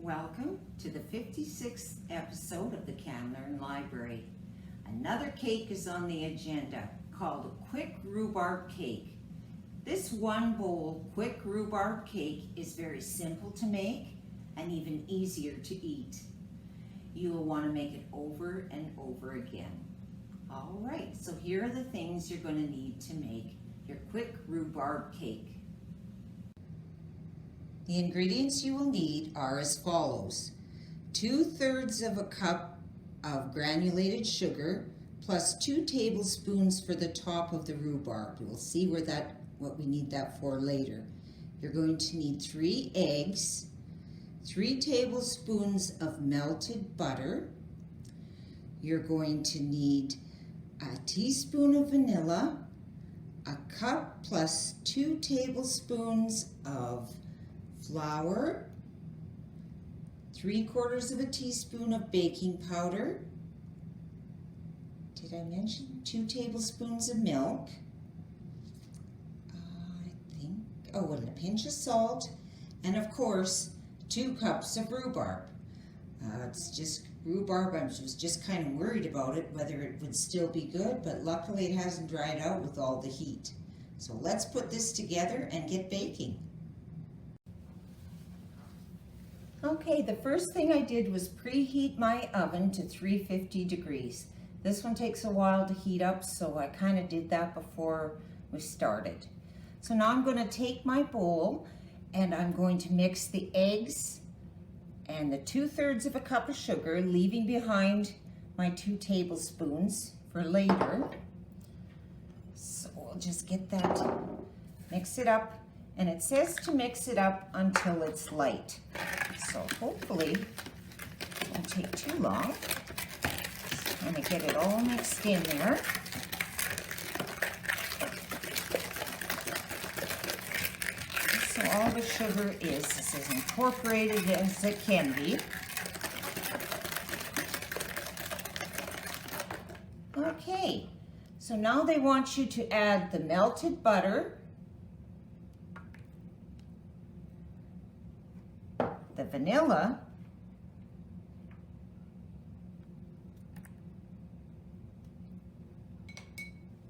Welcome to the 56th episode of the Can Learn Library. Another cake is on the agenda called a quick rhubarb cake. This one bowl quick rhubarb cake is very simple to make and even easier to eat. You will want to make it over and over again. All right, so here are the things you're going to need to make your quick rhubarb cake. The ingredients you will need are as follows: 2/3 of a cup of granulated sugar plus 2 tablespoons for the top of the rhubarb. We'll see what we need that for later. You're going to need 3 eggs, 3 tablespoons of melted butter. You're going to need a teaspoon of vanilla, a cup plus 2 tablespoons of flour, 3/4 of a teaspoon of baking powder. Did I mention 2 tablespoons of milk? And a pinch of salt, and of course 2 cups of rhubarb. It's just rhubarb. I was just kind of worried about it, whether it would still be good, but luckily it hasn't dried out with all the heat. So let's put this together and get baking. Okay, the first thing I did was preheat my oven to 350 degrees. This one takes a while to heat up, so I kind of did that before we started. So now I'm going to take my bowl and I'm going to mix the eggs and the 2/3 of a cup of sugar, leaving behind my 2 tablespoons for later. So we'll just get that, mix it up. And it says to mix it up until it's light. So hopefully it won't take too long. Just trying to get it all mixed in there. So all the sugar is as incorporated as it can be. Okay, so now they want you to add the melted butter, the vanilla,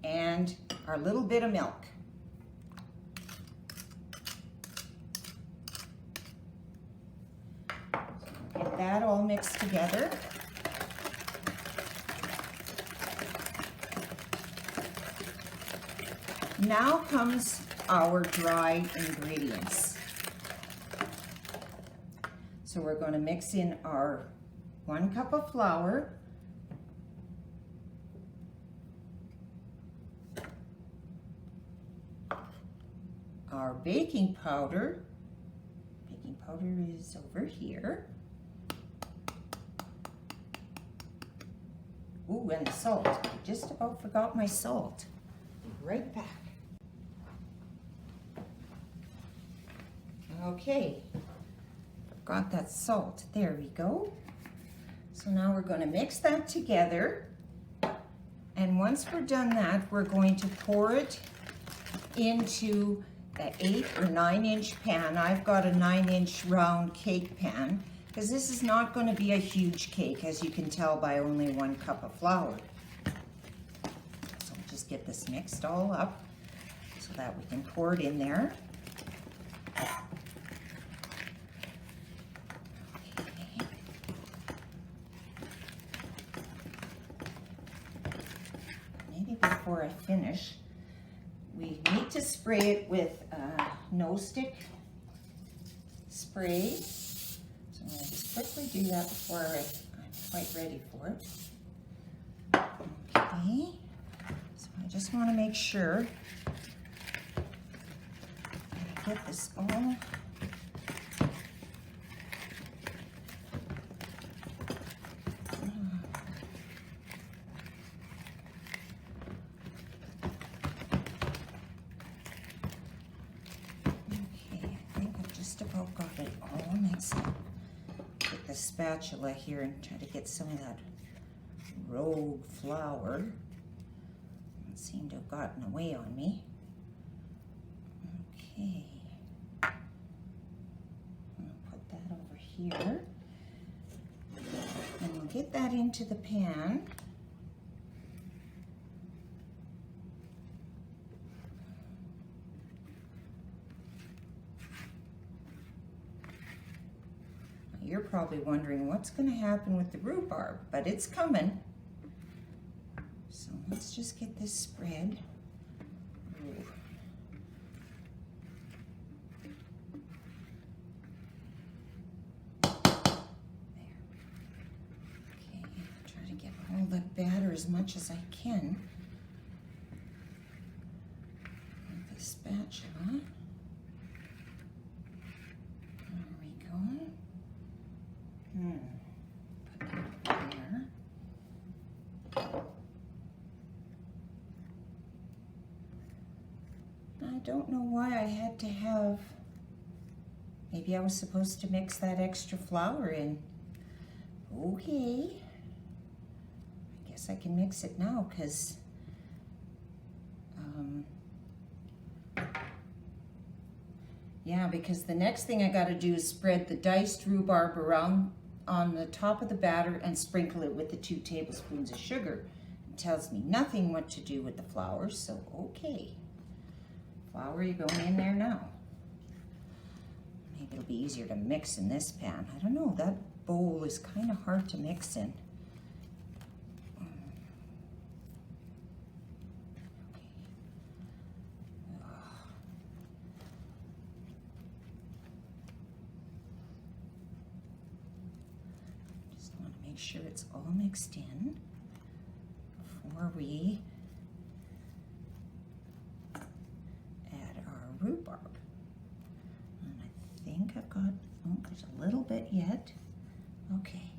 and our little bit of milk. Get that all mixed together. Now comes our dry ingredients. So we're going to mix in our 1 cup of flour, our baking powder. Baking powder is over here. Ooh, and the salt. I just about forgot my salt. Be right back. Okay. Got that salt. There we go. So now we're going to mix that together. And once we're done that, we're going to pour it into an 8 or 9 inch pan. I've got a 9-inch round cake pan because this is not going to be a huge cake, as you can tell by only 1 cup of flour. So we'll just get this mixed all up so that we can pour it in there. Before I finish, we need to spray it with no stick spray. So I'm going to just quickly do that before I'm quite ready for it. Okay, so I just want to make sure that I get this all . About got it all mixed up. Get the spatula here and try to get some of that rogue flour. It seemed to have gotten away on me. Okay. I'm gonna put that over here. that into the pan. You're probably wondering what's going to happen with the rhubarb, but it's coming. So let's just get this spread. Ooh. There. Okay, try to get all that batter as much as I can with the spatula. There we go. Put that there. I don't know why I had to have, maybe I was supposed to mix that extra flour in. Okay. I guess I can mix it now because yeah, because the next thing I got to do is spread the diced rhubarb around on the top of the batter and sprinkle it with the 2 tablespoons of sugar. It tells me nothing what to do with the flour, so okay. Flour, you're going in there now. Maybe it'll be easier to mix in this pan. I don't know, that bowl is kind of hard to mix in. Make sure it's all mixed in before we add our rhubarb. And I think I've got, oh, there's a little bit yet. Okay.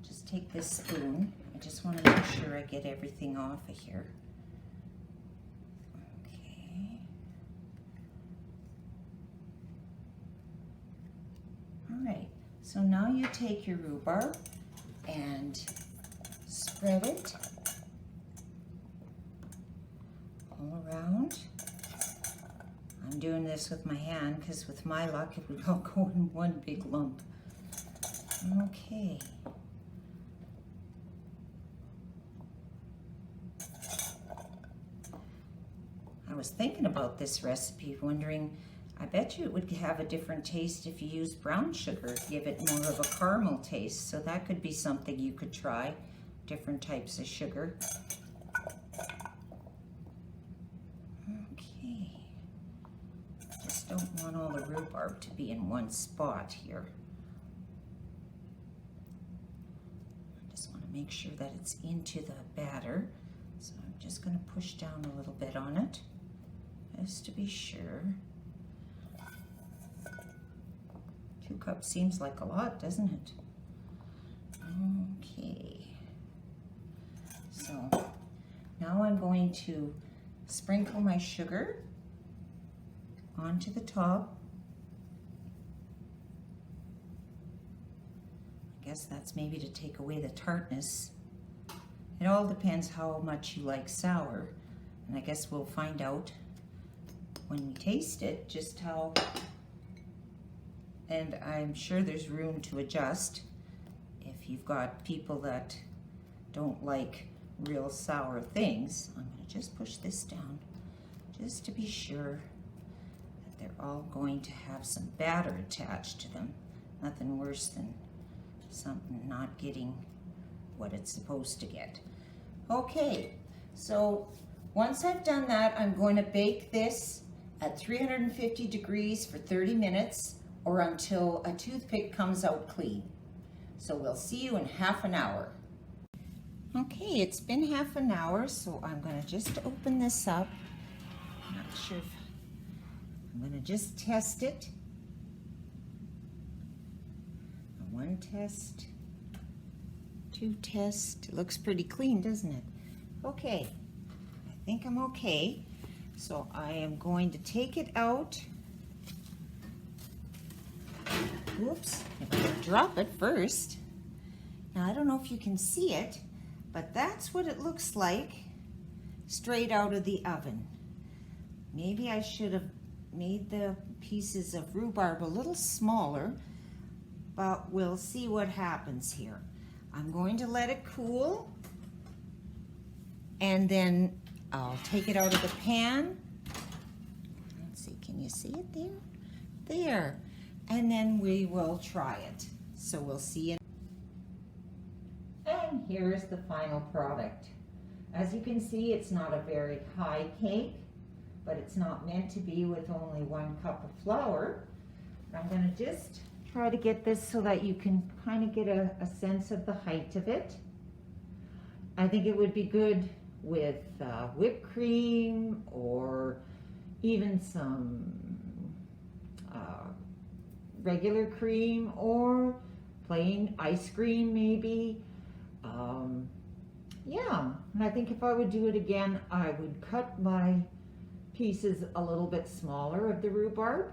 Just take this spoon. I just want to make sure I get everything off of here. Okay. All right. So now you take your rhubarb and spread it all around. I'm doing this with my hand because with my luck it would all go in one big lump. Okay. I was thinking about this recipe, wondering, I bet you it would have a different taste if you used brown sugar, give it more of a caramel taste. So that could be something you could try, different types of sugar. Okay. Just don't want all the rhubarb to be in one spot here. I just want to make sure that it's into the batter. So I'm just going to push down a little bit on it, just to be sure. 2 cups seems like a lot, doesn't it? Okay. So now I'm going to sprinkle my sugar onto the top. I guess that's maybe to take away the tartness. It all depends how much you like sour, and I guess we'll find out when we taste it just how. And I'm sure there's room to adjust if you've got people that don't like real sour things. I'm going to just push this down just to be sure that they're all going to have some batter attached to them. Nothing worse than something not getting what it's supposed to get. Okay, so once I've done that, I'm going to bake this at 350 degrees for 30 minutes. Or until a toothpick comes out clean. So we'll see you in half an hour. Okay, it's been half an hour, so I'm going to just open this up. I'm not sure if I'm going to just test it. 1 test, 2 test. It looks pretty clean, doesn't it? Okay, I think I'm okay. So I am going to take it out. Oops, I'm going to drop it first. Now I don't know if you can see it, but that's what it looks like straight out of the oven. Maybe I should have made the pieces of rhubarb a little smaller, but we'll see what happens here. I'm going to let it cool, and then I'll take it out of the pan. Let's see, can you see it there? There. And then we will try it. So we'll see it. And here's the final product. As you can see, it's not a very high cake, but it's not meant to be with only 1 cup of flour. I'm going to just try to get this so that you can kind of get a sense of the height of it. I think it would be good with whipped cream, or even some regular cream, or plain ice cream maybe. Yeah, and I think if I would do it again, I would cut my pieces a little bit smaller of the rhubarb.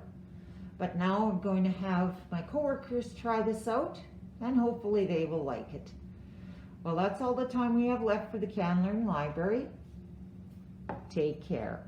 But now I'm going to have my coworkers try this out, and hopefully they will like it. Well, that's all the time we have left for the Can Learn Library. Take care.